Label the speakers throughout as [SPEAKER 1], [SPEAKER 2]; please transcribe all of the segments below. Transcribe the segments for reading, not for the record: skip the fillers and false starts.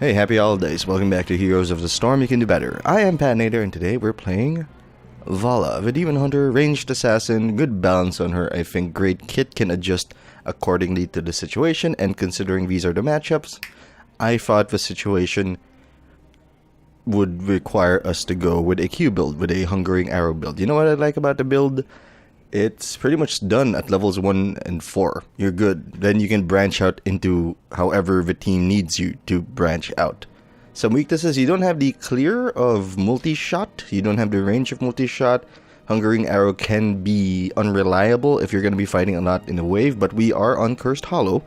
[SPEAKER 1] Hey, happy holidays. Welcome back to Heroes of the Storm. You can do better. I am Patinator, and today we're playing Valla, the Demon Hunter, ranged assassin. Good balance on her. I think great kit can adjust accordingly to the situation, and considering these are the matchups, I thought the situation would require us to go with a Q build, with a Hungering Arrow build. You know what I like about the build? It's pretty much done at levels 1 and 4. You're good. Then you can branch out into however the team needs you to branch out. Some weaknesses: you don't have the clear of multi-shot. You don't have the range of multi-shot. Hungering Arrow can be unreliable if you're going to be fighting a lot in a wave, but we are on Cursed Hollow,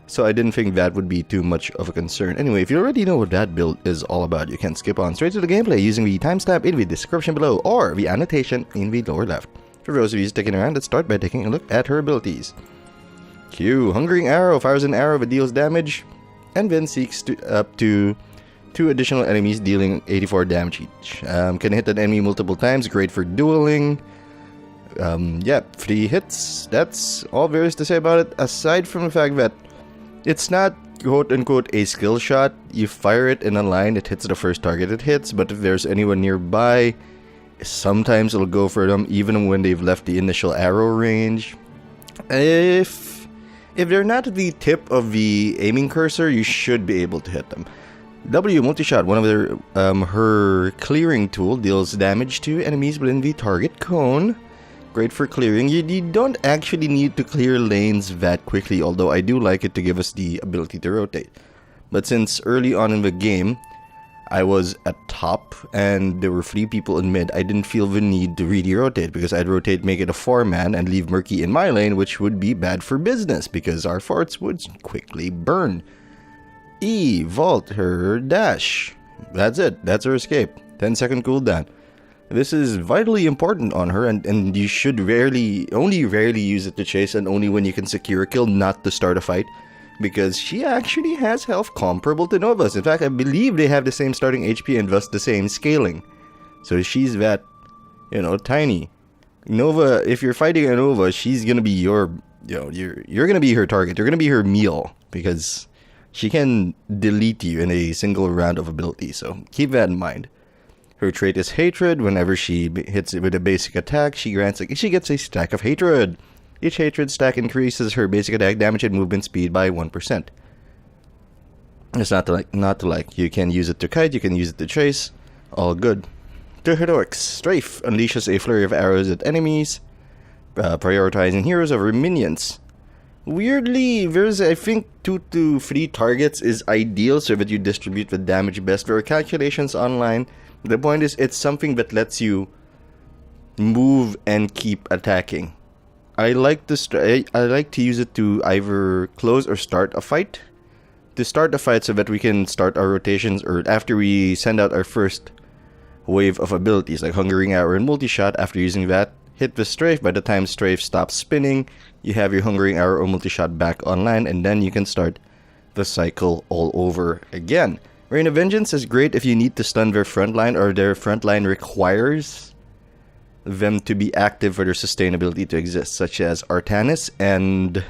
[SPEAKER 1] so I didn't think that would be too much of a concern. Anyway, if you already know what that build is all about, you can skip on straight to the gameplay using the timestamp in the description below or the annotation in the lower left. For those of you sticking around, let's start by taking a look at her abilities. Q. Hungering Arrow fires an arrow that deals damage, and then seeks up to 2 additional enemies, dealing 84 damage each. Can hit an enemy multiple times, great for dueling. Yeah, 3 hits. That's all there is to say about it, aside from the fact that it's not quote-unquote a skill shot. You fire it in a line, it hits the first target it hits, but if there's anyone nearby, sometimes it'll go for them even when they've left the initial arrow range. If they're not at the tip of the aiming cursor, you should be able to hit them. W multi-shot, one of their her clearing tool, deals damage to enemies within the target cone. Great for clearing. You don't actually need to clear lanes that quickly, although I do like it to give us the ability to rotate. But since early on in the game I was at top and there were 3 people in mid, I didn't feel the need to really rotate, because I'd rotate, make it a 4-man, and leave Murky in my lane, which would be bad for business because our forts would quickly burn. E. Vault her dash. That's it. That's her escape. 10-second cooldown. This is vitally important on her, and you should only rarely use it to chase, and only when you can secure a kill, not to start a fight, because she actually has health comparable to Nova's. In fact, I believe they have the same starting HP and thus the same scaling. So she's that, tiny. Nova, if you're fighting a Nova, she's gonna be you're gonna be her target. You're gonna be her meal, because she can delete you in a single round of ability, so keep that in mind. Her trait is Hatred. Whenever she hits it with a basic attack, she gets a stack of Hatred. Each Hatred stack increases her basic attack damage and movement speed by 1%. It's not to like. You can use it to kite, you can use it to chase. All good. To Heroics. Strafe unleashes a flurry of arrows at enemies, prioritizing heroes over minions. Weirdly, there's, I think, 2 to 3 targets is ideal so that you distribute the damage best. There are calculations online. The point is, it's something that lets you move and keep attacking. I like to use it to either close or start a fight. To start a fight so that we can start our rotations, or after we send out our first wave of abilities like Hungering Arrow and Multi-Shot. After using that, hit the strafe. By the time strafe stops spinning, you have your Hungering Arrow or Multi-Shot back online, and then you can start the cycle all over again. Rain of Vengeance is great if you need to stun their frontline, or their frontline requires them to be active for their sustainability to exist, such as Artanis and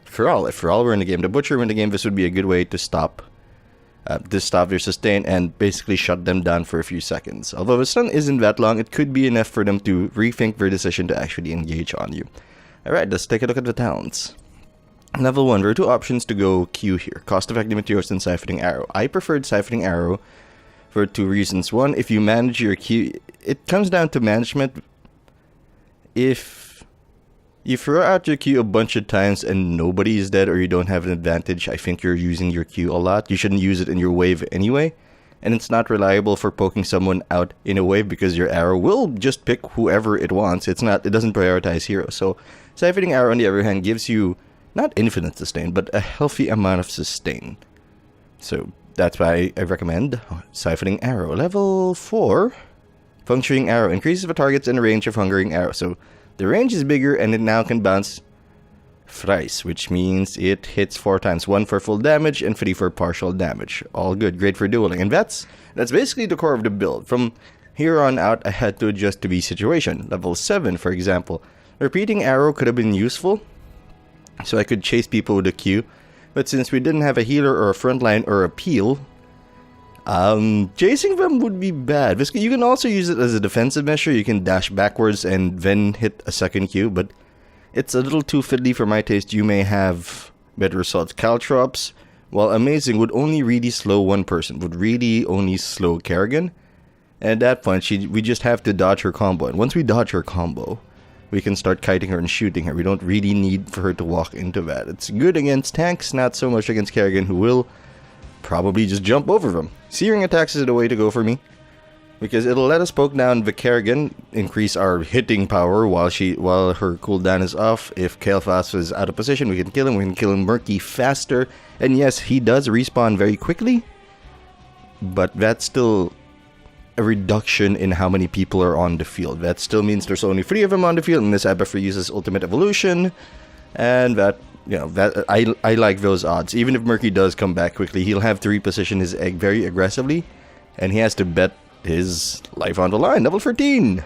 [SPEAKER 1] Feral. If Feral were in the game, the Butcher were in the game, this would be a good way to stop their sustain and basically shut them down for a few seconds. Although the stun isn't that long, it could be enough for them to rethink their decision to actually engage on you. Alright, let's take a look at the talents. Level 1, there are 2 options to go Q here: cost-effective materials and Siphoning Arrow. I preferred Siphoning Arrow for 2 reasons. One, if you manage your Q, it comes down to management. If you throw out your Q a bunch of times and nobody is dead, or you don't have an advantage, I think you're using your Q a lot. You shouldn't use it in your wave anyway. And it's not reliable for poking someone out in a wave, because your arrow will just pick whoever it wants. It doesn't prioritize heroes. So Siphoning Arrow, on the other hand, gives you not infinite sustain, but a healthy amount of sustain. So that's why I recommend Siphoning Arrow. Level 4, Puncturing Arrow increases the target's and range of Hungering Arrow. So the range is bigger, and it now can bounce thrice, which means it hits 4 times. 1 for full damage and 3 for partial damage. All good, great for dueling. And that's basically the core of the build. From here on out, I had to adjust to the situation. Level 7, for example. Repeating Arrow could have been useful, so I could chase people with a Q. But since we didn't have a healer or a frontline or a peel, chasing them would be bad. You can also use it as a defensive measure. You can dash backwards and then hit a second Q, but it's a little too fiddly for my taste. You may have better results. Caltrops, while amazing, would only really slow one person. Would really only slow Kerrigan. And at that point, we just have to dodge her combo. And once we dodge her combo, we can start kiting her and shooting her. We don't really need for her to walk into that. It's good against tanks, not so much against Kerrigan, who will probably just jump over them. Searing attacks is the way to go for me, because it'll let us poke down the Kerrigan, increase our hitting power while her cooldown is off. If Kael'thas is out of position, we can kill him. We can kill him Murky faster. And yes, he does respawn very quickly, but that's still a reduction in how many people are on the field. That still means there's only 3 of them on the field, and this Abathur uses Ultimate Evolution, and that, you know, that I like those odds. Even if Murky does come back quickly, he'll have to reposition his egg very aggressively, and he has to bet his life on the line. Level 13!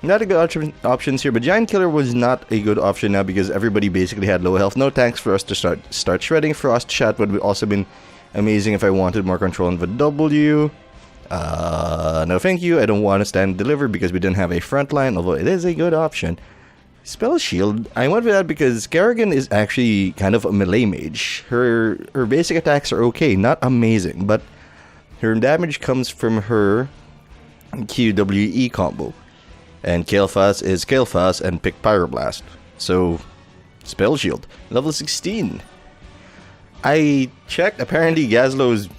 [SPEAKER 1] Not a good options here, but Giant Killer was not a good option now because everybody basically had low health. No tanks for us to start shredding. Frost Shot would have also been amazing if I wanted more control on the W. No thank you. I don't want to stand and deliver because we didn't have a front line, although it is a good option. Spell Shield, I went for that because Kerrigan is actually kind of a melee mage. Her basic attacks are okay, not amazing, but her damage comes from her QWE combo. And Kael'thas is Kael'thas and pick Pyroblast. So, Spell Shield. Level 16. I checked, apparently Gazlo's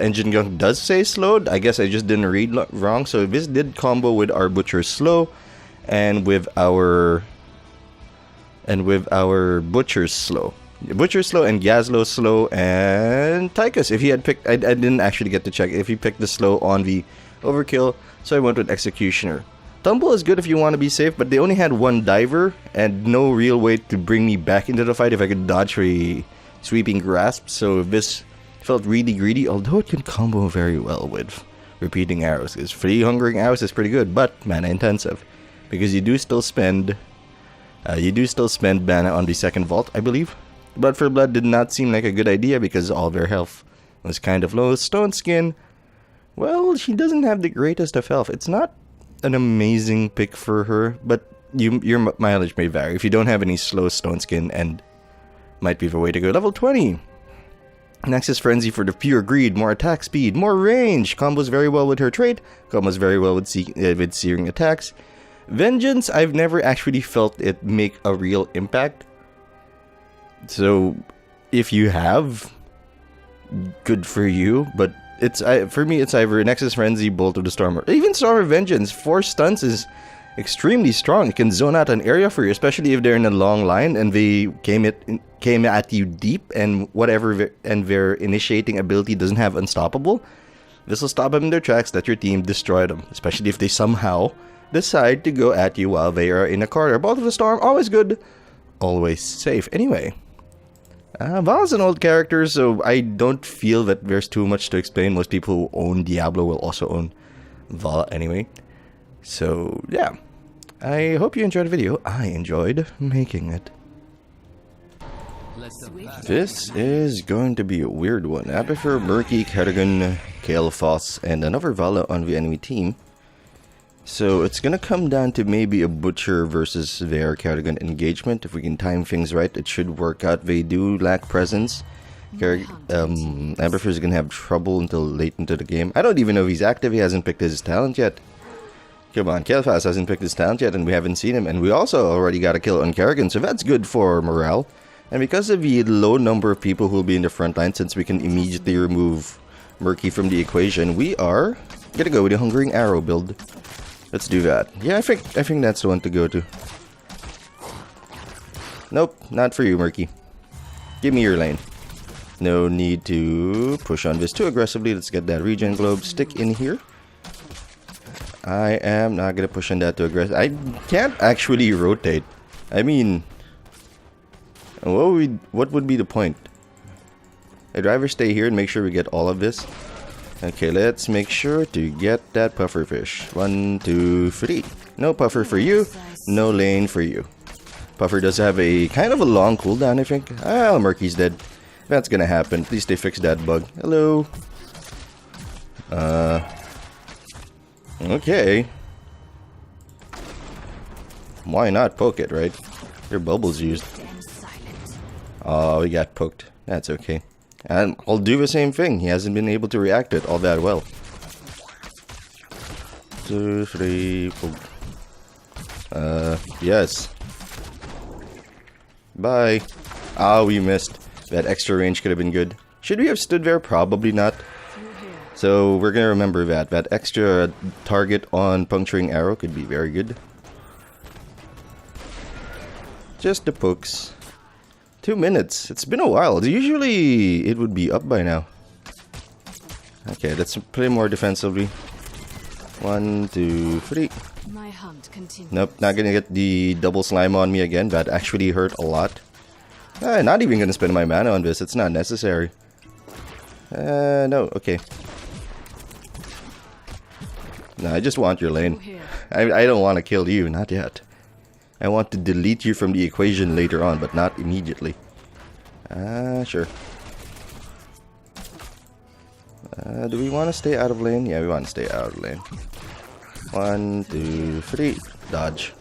[SPEAKER 1] engine gun does say slowed. I guess I just didn't read wrong. So this did combo with our Butcher Slow and with our Butcher Slow. Butcher Slow and Gazlo Slow and Tychus. If he had picked, I didn't actually get to check if he picked the slow on the Overkill, so I went with Executioner. Tumble is good if you want to be safe, but they only had one diver and no real way to bring me back into the fight if I could dodge a Sweeping Grasp, so this felt really greedy, although it can combo very well with repeating arrows. Because 3 hungering arrows is pretty good, but mana intensive. Because you do still spend mana on the second vault, I believe. Blood for Blood did not seem like a good idea because all their health was kind of low. Stone Skin, well, she doesn't have the greatest of health. It's not an amazing pick for her, but your mileage may vary. If you don't have any slow Stone Skin, and might be the way to go. Level 20. Nexus Frenzy for the pure greed, more attack speed, more range. Combos very well with her trait. Combos very well with searing attacks. Vengeance, I've never actually felt it make a real impact. So, if you have, good for you. But for me, it's either Nexus Frenzy, Bolt of the Storm, or even Storm of Vengeance. 4 stunts is extremely strong. It can zone out an area for you, especially if they're in a long line and they came at you deep, and their initiating ability doesn't have Unstoppable. This will stop them in their tracks, let your team destroy them, especially if they somehow decide to go at you while they are in a corridor. Bolt of the Storm, always good, always safe. Anyway, Valla's an old character, so I don't feel that there's too much to explain. Most people who own Diablo will also own Valla anyway. So, yeah. I hope you enjoyed the video. I enjoyed making it. This is going to be a weird one. Abathur, Murky, Kerrigan, Kael'thas, and another Valla on the enemy team. So it's gonna come down to maybe a Butcher versus their Kerrigan engagement. If we can time things right, it should work out. They do lack presence. Abathur is gonna have trouble until late into the game. I don't even know if he's active. He hasn't picked his talent yet. Come on, Kael'thas hasn't picked his talent yet, and we haven't seen him. And we also already got a kill on Kerrigan, so that's good for morale. And because of the low number of people who will be in the front line, since we can immediately remove Murky from the equation, we are gonna go with the Hungering Arrow build. Let's do that. Yeah, I think that's the one to go to. Nope, not for you, Murky. Give me your lane. No need to push on this too aggressively. Let's get that regen globe stick in here. I am not gonna push on that too aggressive. I can't actually rotate. I mean, what would be the point? I'd rather stay here and make sure we get all of this. Okay, let's make sure to get that pufferfish. 1, 2, 3. No puffer for you. No lane for you. Puffer does have a kind of a long cooldown, I think. Ah, Murky's dead. That's gonna happen. At least they fixed that bug. Hello. Okay. Why not poke it, right? Your bubble's used. Oh, we got poked. That's okay. And I'll do the same thing. He hasn't been able to react it all that well. 2, 3, 4. Yes. Bye. Ah, we missed. That extra range could have been good. Should we have stood there? Probably not. So we're gonna remember that. That extra target on puncturing arrow could be very good. Just the pokes. 2 minutes. It's been a while. Usually it would be up by now. Okay, let's play more defensively. 1, 2, 3.
[SPEAKER 2] My hunt continues.
[SPEAKER 1] Nope, not gonna get the double slime on me again. That actually hurt a lot. Not even gonna spend my mana on this. It's not necessary. No, okay. No, I just want your lane. I don't want to kill you, not yet. I want to delete you from the equation later on, but not immediately. Sure. Do we want to stay out of lane? Yeah, we want to stay out of lane. 1, 2, 3. Dodge.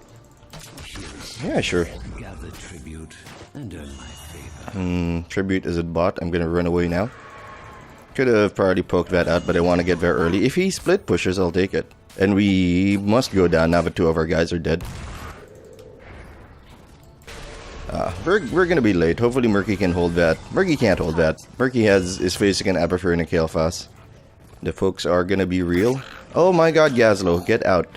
[SPEAKER 1] Yeah, sure.
[SPEAKER 3] Gather tribute and earn my favor.
[SPEAKER 1] Tribute is a bot. I'm gonna run away now. Could have probably poked that out, but I want to get there early. If he split pushes, I'll take it. And we must go down now that 2 of our guys are dead. We're gonna be late. Hopefully Murky can hold that. Murky can't hold that. Murky is facing an Aberfur and a Kael'thas. The folks are gonna be real. Oh my god, Gazlo, get out.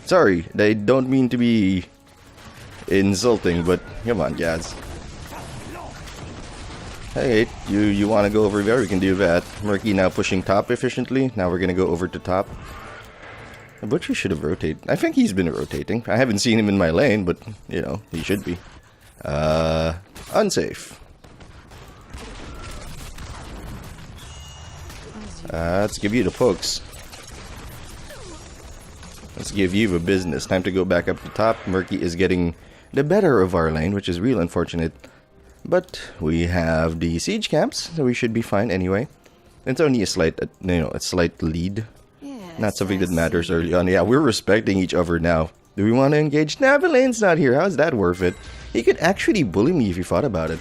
[SPEAKER 1] Sorry, I don't mean to be insulting, but come on, Gaz. Hey, you want to go over there? We can do that. Murky now pushing top efficiently. Now we're gonna go over to top. The Butcher should have rotated. I think he's been rotating. I haven't seen him in my lane, but, you know, he should be. Unsafe. Let's give you the pokes. Let's give you the business. Time to go back up to top. Murky is getting the better of our lane, which is real unfortunate. But we have the siege camps, so we should be fine anyway. It's only a slight, a slight lead. Not something that matters early on. Yeah, we're respecting each other now. Do we want to engage? Nah, the lane's not here. How's that worth it? He could actually bully me if he thought about it.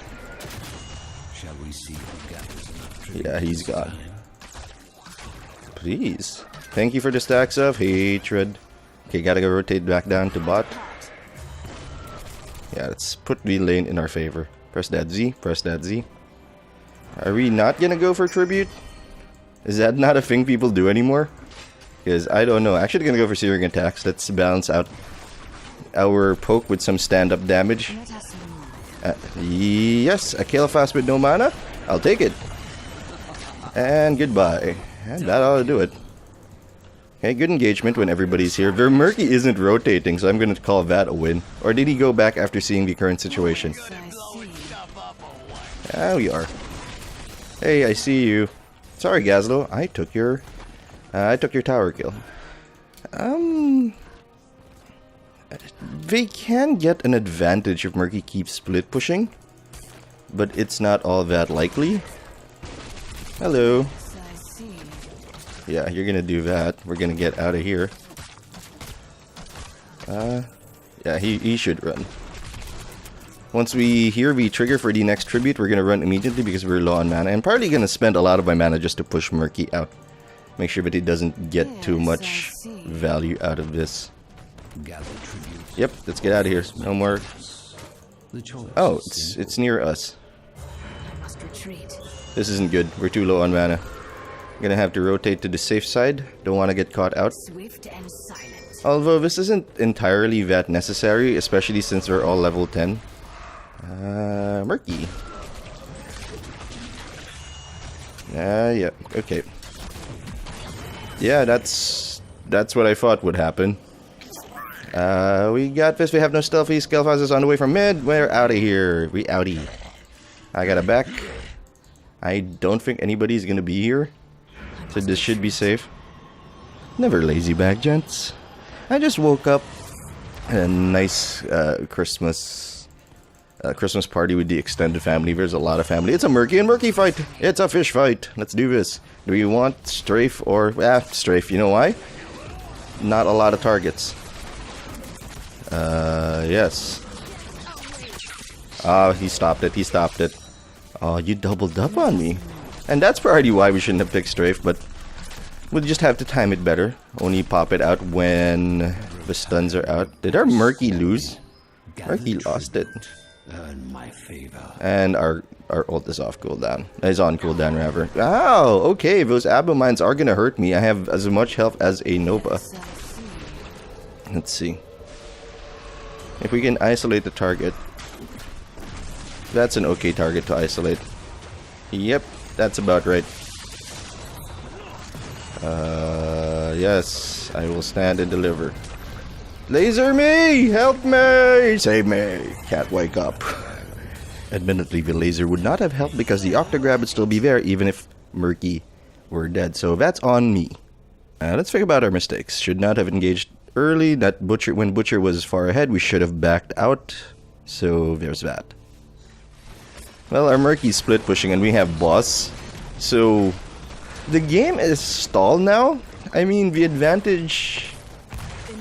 [SPEAKER 3] Shall we see who gathers enough tribute?
[SPEAKER 1] Yeah, he's gone. Please. Thank you for the stacks of hatred. Okay, gotta go rotate back down to bot. Yeah, let's put the lane in our favor. Press that Z. Press that Z. Are we not gonna go for tribute? Is that not a thing people do anymore? Because I don't know. Actually gonna go for searing attacks. Let's balance out our poke with some stand-up damage. Yes, a Kael'thas with no mana. I'll take it. And goodbye. And that ought to do it. Okay, good engagement when everybody's here. Their Murky isn't rotating, so I'm gonna call that a win. Or did he go back after seeing the current situation? Ah, we are. Hey, I see you. Sorry, Gazlo. I took your tower kill. They can get an advantage if Murky keeps split pushing, but it's not all that likely. Hello. Yeah, you're gonna do that. We're gonna get out of here. Yeah, he should run. Once we hear the trigger for the next tribute, we're gonna run immediately because we're low on mana. I'm probably gonna spend a lot of my mana just to push Murky out. Make sure that he doesn't get too much value out of this. Yep, let's get out of here. No more. Oh, it's near us. This isn't good. We're too low on mana. Gonna have to rotate to the safe side. Don't want to get caught out. Although this isn't entirely that necessary, especially since we're all level 10. Murky. Yeah, okay. Yeah, that's what I thought would happen. We got this. We have no stealthy. Kael'thas is on the way from mid. We're out of here. We outie. I got a back. I don't think anybody's gonna be here, so this should be safe. Never lazy back, gents. I just woke up. a nice Christmas party with the extended family. There's a lot of family. It's a murky and murky fight. It's a fish fight. Let's do this. Do we want strafe or strafe? You know why? Not a lot of targets. Yes. Oh, he stopped it. He stopped it. Oh, you doubled up on me. And that's probably why we shouldn't have picked strafe, but we'll just have to time it better. Only pop it out when the stuns are out. Did our Murky lose? Murky lost it.
[SPEAKER 3] Earn my favor.
[SPEAKER 1] And our ult is off cooldown. Is on cooldown, rather. Oh, okay. Those abo mines are gonna hurt me. I have as much health as a Nova. Let's see. If we can isolate the target. That's an okay target to isolate. Yep, that's about right. Yes, I will stand and deliver. Laser me! Help me! Save me! Can't wake up. Admittedly, the laser would not have helped because the Octograb would still be there even if Murky were dead. So that's on me. Let's think about our mistakes. Should not have engaged early. That Butcher, when Butcher was far ahead, we should have backed out. So there's that. Well, our Murky's split pushing and we have boss. So the game is stalled now. I mean, the advantage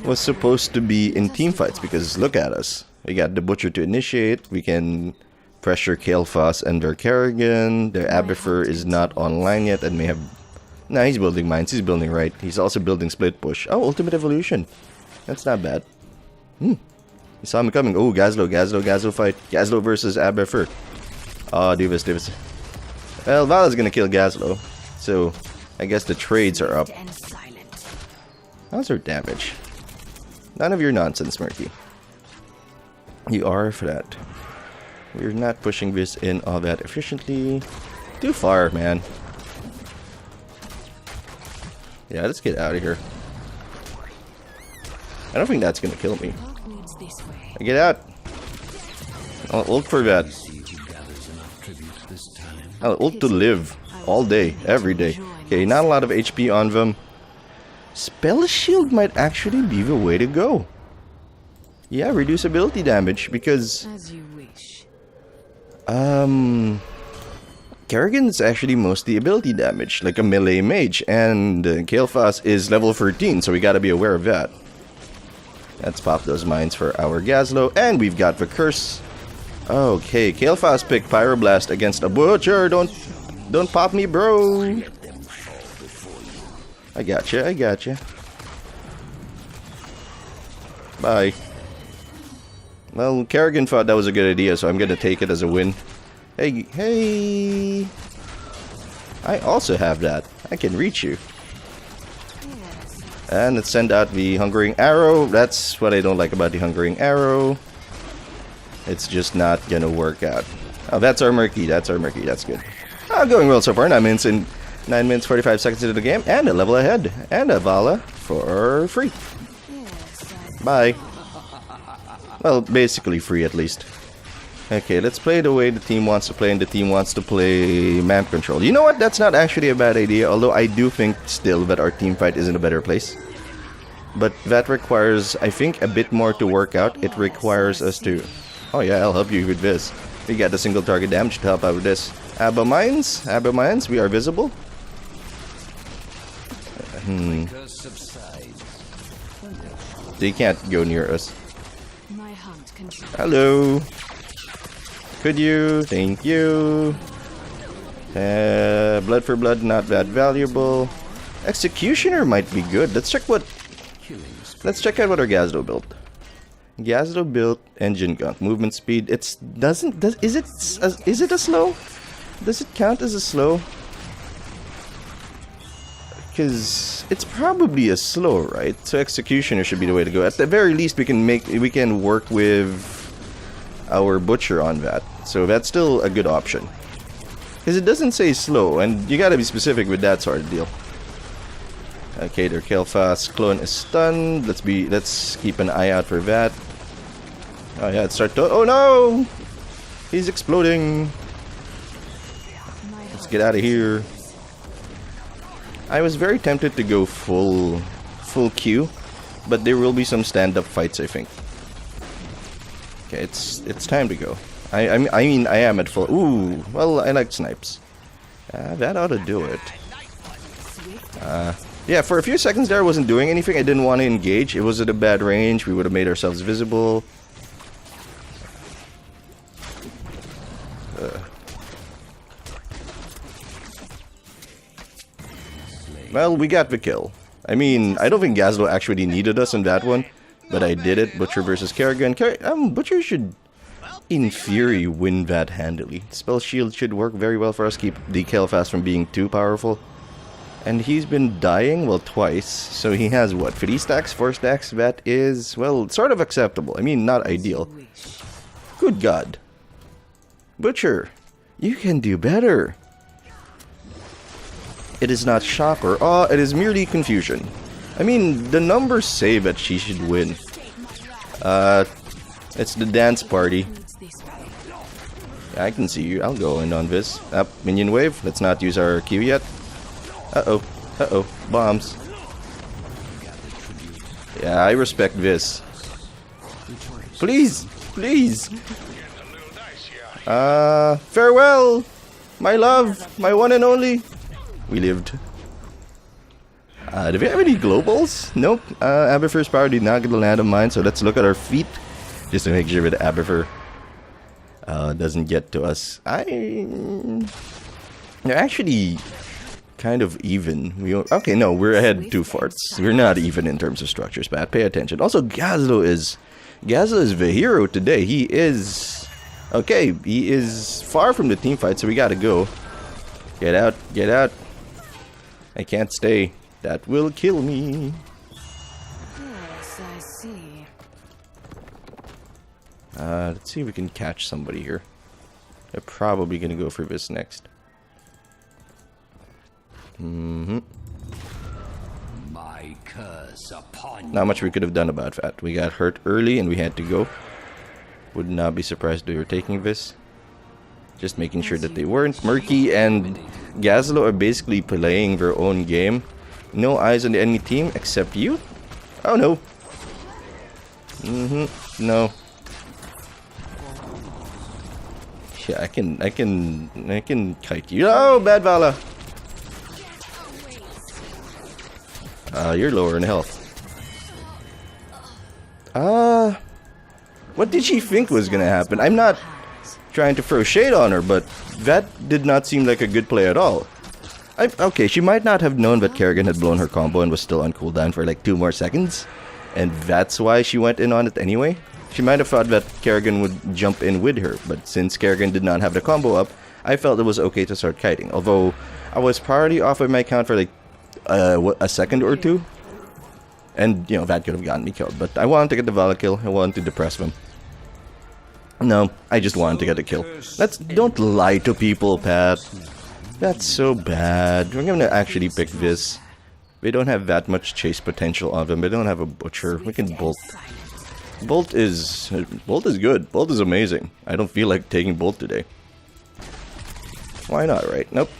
[SPEAKER 1] was supposed to be in team fights because look at us. We got the Butcher to initiate. We can pressure Kael'thas and their Kerrigan. Their Abifer is not online yet and may have... Nah, he's building mines. He's building right. He's also building split push. Oh, Ultimate Evolution. That's not bad. You saw me coming. Oh, Gazlo fight. Gazlo versus Abifer. Oh, Divas. Well, Valla's gonna kill Gazlo. So, I guess the trades are up. How's her damage? None of your nonsense, Murky. You are for that. We're not pushing this in all that efficiently. Too far, man. Yeah, let's get out of here. I don't think that's gonna kill me. Get out. I'll ult for that. I'll ult to live. All day, every day. Okay, not a lot of HP on them. Spell Shield might actually be the way to go. Yeah, reduce ability damage because...
[SPEAKER 2] As you wish.
[SPEAKER 1] Kerrigan's actually mostly ability damage, like a melee mage, and Kael'thas is level 13, so we gotta be aware of that. Let's pop those mines for our Gazlo, and we've got the curse. Okay, Kael'thas picked Pyroblast against a Butcher. Don't pop me, bro. I gotcha. Bye. Well, Kerrigan thought that was a good idea, so I'm gonna take it as a win. Hey! I also have that. I can reach you. And let's send out the Hungering Arrow. That's what I don't like about the Hungering Arrow. It's just not gonna work out. Oh, that's our Murky. That's good. Going well so far. 9 minutes 45 seconds into the game, and a level ahead, and a Valla for free. Bye. Well, basically free at least. Okay, let's play the way the team wants to play, and the team wants to play map control. You know what? That's not actually a bad idea, although I do think still that our team fight is in a better place. But that requires, I think, a bit more to work out. It requires us to... Oh yeah, I'll help you with this. We got the single target damage to help out with this. Abba mines, we are visible. They can't go near us. Hello. Could you? Thank you. Blood for blood, not that valuable. Executioner might be good. Let's check out what our Gazlo built. Gazlo built engine gun, movement speed. Is it a slow? Does it count as a slow? Because it's probably a slow, right? So executioner should be the way to go. At the very least, we can work with our Butcher on that. So that's still a good option. Because it doesn't say slow, and you gotta be specific with that sort of deal. Okay, their Kael'thas clone is stunned. Let's keep an eye out for that. Oh yeah, oh no! He's exploding. Let's get out of here. I was very tempted to go full Q, but there will be some stand-up fights, I think. Okay, it's time to go. I mean, I am at full. Ooh, well, I like snipes. That ought to do it. Yeah, for a few seconds there, I wasn't doing anything. I didn't want to engage. It was at a bad range. We would have made ourselves visible. Well, we got the kill. I mean, I don't think Gazlo actually needed us in that one, but I did it. Butcher versus Kerrigan. Butcher should, in theory, win that handily. Spell Shield should work very well for us, keep the Kael'thas from being too powerful. And he's been dying, well, twice, so he has, what, 3 stacks, 4 stacks? That is, well, sort of acceptable. I mean, not ideal. Good God. Butcher, you can do better. It is not shocker. Oh, it is merely confusion. I mean, the numbers say that she should win. It's the dance party. I can see you. I'll go in on this. Up, minion wave. Let's not use our Q yet. Uh-oh. Uh-oh. Bombs. Yeah, I respect this. Please. Please. Farewell. My love. My one and only. We lived. Do we have any globals? Nope. Aberfur's power did not get the land of mine, so let's look at our feet. Just to make sure that Aberfur doesn't get to us. They're actually kind of even. Okay, no, we're ahead 2 forts. We're not even in terms of structures, Pat. Pay attention. Also, Gazlo is the hero today. He is... Okay, he is far from the team fight, so we gotta go. Get out, get out. I can't stay. That will kill me.
[SPEAKER 2] Yes, I see.
[SPEAKER 1] Let's see if we can catch somebody here. They're probably gonna go for this next.
[SPEAKER 3] My curse upon you.
[SPEAKER 1] Not much we could have done about that. We got hurt early and we had to go. Would not be surprised if they were taking this. Just making sure that they weren't. Murky and Gazlo are basically playing their own game. No eyes on the enemy team except you. Oh no. No. Yeah, I can kite you. Oh, bad Valla. You're lower in health. What did she think was gonna happen? I'm not trying to throw shade on her, but that did not seem like a good play at all. Okay, she might not have known that Kerrigan had blown her combo and was still on cooldown for like 2 more seconds, and that's why she went in on it anyway. She might have thought that Kerrigan would jump in with her, but since Kerrigan did not have the combo up, I felt it was okay to start kiting. Although, I was probably off of my count for like a second or 2. And, you know, that could have gotten me killed. But I wanted to get the Valla kill. I wanted to depress them. No, I just wanted to get a kill. Don't lie to people, Pat. That's so bad. We're gonna actually pick this. We don't have that much chase potential on them. We don't have a butcher. We can bolt. Bolt is good. Bolt is amazing. I don't feel like taking Bolt today. Why not, right? Nope.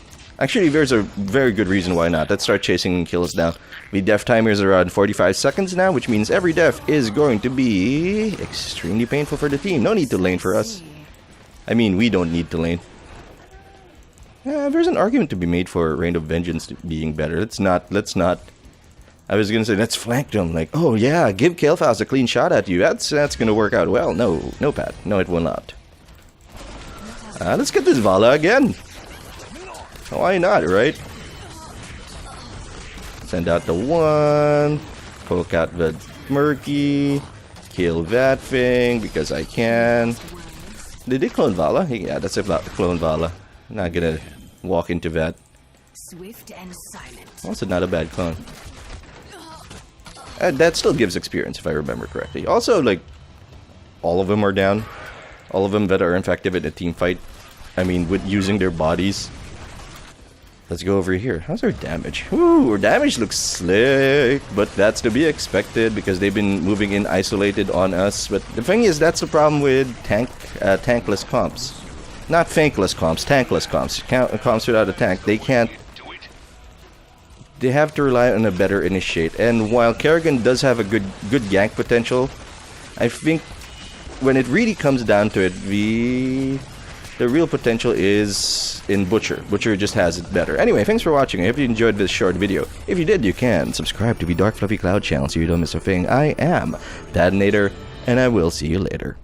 [SPEAKER 1] Actually, there's a very good reason why not. Let's start chasing kills down. The death timer is around 45 seconds now, which means every death is going to be extremely painful for the team. No need to lane for us. I mean, we don't need to lane. There's an argument to be made for Reign of Vengeance being better. Let's not. I was gonna say, let's flank them. Like, oh yeah, give Kael'thas a clean shot at you. That's gonna work out well. No, Pat. No, it will not. Let's get this Valla again. Why not, right? Send out the 1. Poke out the Murky. Kill that thing because I can. Did they clone Valla? Yeah, that's a clone Valla. Not gonna walk into that.
[SPEAKER 2] Swift and silent.
[SPEAKER 1] Also not a bad clone. That still gives experience if I remember correctly. Also, like, all of them are down. All of them that are effective in a team fight. I mean, with using their bodies. Let's go over here. How's our damage? Ooh, our damage looks slick, but that's to be expected because they've been moving in isolated on us. But the thing is, that's the problem with tankless comps. Not thankless comps, tankless comps. Comps without a tank, they can't. They have to rely on a better initiate. And while Kerrigan does have a good gank potential, I think when it really comes down to it, the real potential is in Butcher. Butcher just has it better. Anyway, thanks for watching. I hope you enjoyed this short video. If you did, you can subscribe to the Dark Fluffy Cloud channel so you don't miss a thing. I am Patinator, and I will see you later.